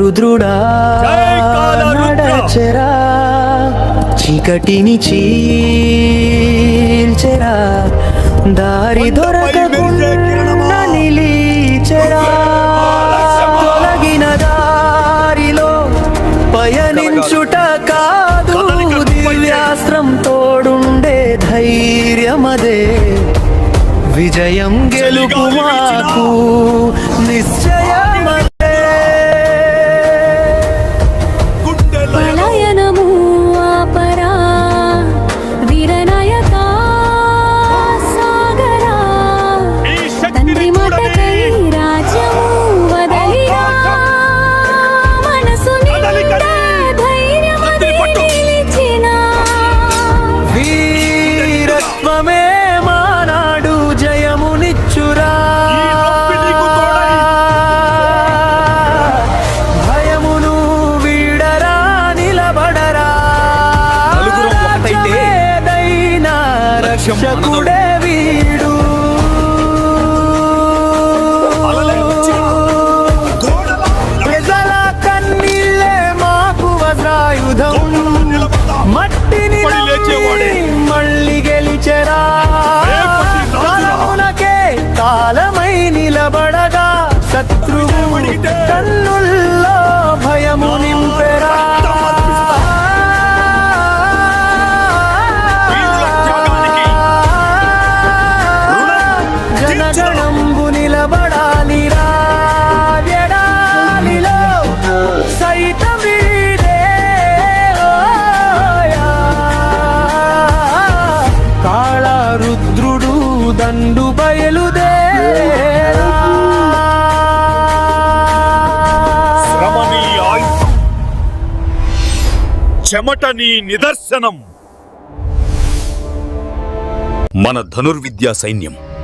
రుద్రుడా నడచెరా, చీకటిని చీల్చెరా, దారి దొరకకుండా నిలిచెరా. తొలగిన దారిలో పయనించుట కాదు, దివ్యాస్త్రం తోడుండే ధైర్యమదే. విజయం గెలుపు మాకు నిశ్చయమదే. పలాయనము ఆపరా, వీరనాయక సాగరా, తండ్రి మాటకై రాజ్యము వదలిరా, మనసు నిండా ధైర్యమదే నిలిచిన. వీరత్వమే మానాడు జయమునిచ్చురా, భయమును వీడరా, నిలబడరా. ఏదైనా రక్షకుడే వీడు. ప్రజల కన్నీళ్ళే మాకు వజ్రాయుధం, మట్టిని మళ్ళీ గెలిచెరా. కాలమునకే కాలమై నిలబడగా, శత్రువు కన్నుల్లో భయము నింపెరా. జనగణంబు నిలబడాలిరా, ఎడారిలో సైతం వీడే. కాళ రుద్రుడు దండు బయలుదేరా. శ్రమ నీ ఆయుధం, చెమట నీ నిదర్శనం. మన ధనుర్విద్యా సైన్యం